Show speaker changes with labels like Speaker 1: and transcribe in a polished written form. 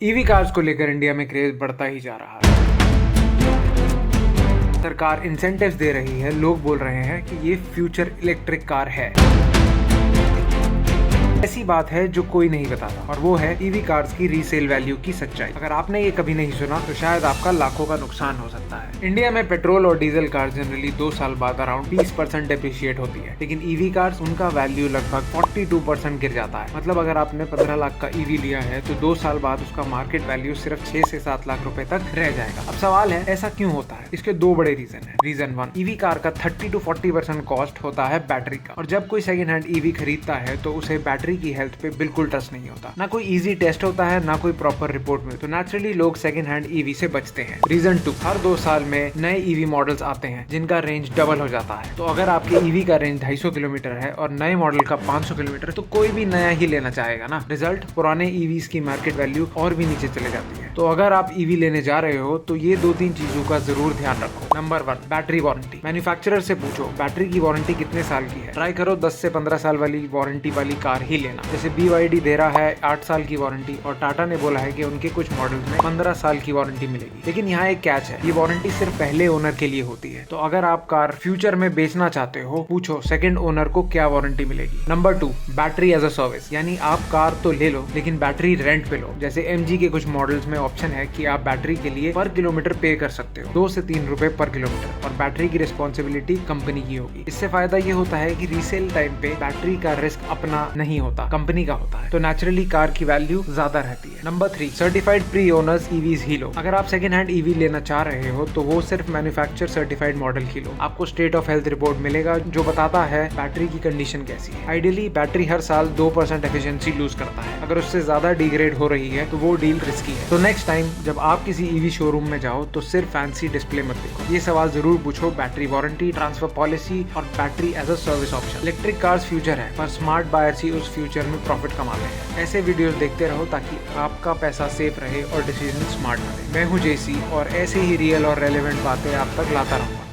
Speaker 1: EV cars को लेकर India में क्रेज बढ़ता ही जा रहा है। सरकार इंसेंटिव्स दे रही है, लोग बोल रहे हैं कि ये फ्यूचर इलेक्ट्रिक कार है। ऐसी बात है जो कोई नहीं बताता और वो है ईवी कार्स की रीसेल वैल्यू की सच्चाई। अगर आपने ये कभी नहीं सुना तो शायद आपका लाखों का नुकसान हो सकता है। इंडिया में पेट्रोल और डीजल कार जनरली 2 साल बाद अराउंड 20% डिप्रिशिएट होती है, लेकिन ईवी कार्स उनका वैल्यू लगभग 42% गिर जाता है। मतलब अगर आपने 15 लाख का ईवी लिया है तो 2 साल बाद उसका मार्केट वैल्यू सिर्फ 6 से 7 लाख रुपए तक रह जाएगा। अब सवाल है ऐसा क्यों होता है? इसके 2 बड़े रीजन है। रीजन 1, ईवी कार का 30 to 40% कॉस्ट होता है बैटरी का, और जब कोई सेकंड हैंड ईवी खरीदता है तो उसे बैटरी की हेल्थ पे बिल्कुल ट्रस्ट नहीं होता। ना कोई इजी टेस्ट होता है, ना कोई प्रॉपर रिपोर्ट में, तो नेचुरली लोग सेकंड हैंड ईवी से बचते हैं। रीजन 2, हर 2 साल में नए ईवी मॉडल्स आते हैं जिनका रेंज डबल हो जाता है। तो अगर आपके ईवी का रेंज 250 किलोमीटर है और नए मॉडल का 500 किलोमीटर, तो कोई भी नया ही लेना चाहेगा ना। रिजल्ट, पुराने ईवीज की मार्केट वैल्यू और भी नीचे चले जाती है। तो अगर आप ईवी लेने जा रहे हो तो ये 2-3 चीजों का जरूर ध्यान रखो। Number 1, battery warranty. मैन्युफैक्चरर से पूछो बैटरी की वारंटी कितने साल की है। ट्राई करो 10 से 15 साल वाली वारंटी वाली कार ही लेना। जैसे BYD दे रहा है 8 साल की वारंटी, और टाटा ने बोला है कि उनके कुछ मॉडल्स में 15 साल की वारंटी मिलेगी। लेकिन यहाँ एक कैच है, ये वारंटी सिर्फ पहले ओनर के लिए होती है। तो अगर आप कार फ्यूचर में बेचना चाहते हो, पूछो सेकंड ओनर को क्या वारंटी मिलेगी। Number 2, battery as a service, यानी आप कार तो ले लो लेकिन बैटरी रेंट पे लो। जैसे MG के कुछ मॉडल्स में ऑप्शन है कि आप बैटरी के लिए पर किलोमीटर पे कर सकते हो, 2 से 3 रुपए पर किलोमीटर, और बैटरी की रिस्पॉन्सिबिलिटी कंपनी की होगी। इससे फायदा ये होता है कि रीसेल टाइम पे बैटरी का रिस्क अपना नहीं होता, कंपनी का होता है। तो नेचुरली कार की वैल्यू ज्यादा रहती है। Number 3, certified pre owners EVs ही लो। अगर आप सेकंड हैंड ईवी लेना चाह रहे हो तो वो सिर्फ मैन्युफैक्चर सर्टिफाइड मॉडल ही लो। आपको स्टेट ऑफ हेल्थ रिपोर्ट मिलेगा जो बताता है बैटरी की कंडीशन कैसी है। आइडियली बैटरी हर साल 2% एफिशिएंसी लूज करता है। अगर उससे ज्यादा डिग्रेड हो रही है तो वो डील रिस्की है। तो नेक्स्ट टाइम जब आप किसी ईवी शोरूम में जाओ तो सिर्फ फैंसी डिस्प्ले मत देखो, ये सवाल जरूर पूछो, बैटरी वारंटी, ट्रांसफर पॉलिसी और battery as a service option. Electric cars future है, पर स्मार्ट बायर्स ही उस फ्यूचर में प्रॉफिट कमाते हैं। ऐसे वीडियोस देखते रहो ताकि आपका पैसा सेफ रहे और डिसीजन स्मार्ट बने। मैं हूं JC और ऐसे ही रियल और रेलेवेंट बातें आप तक लाता रहूंगा।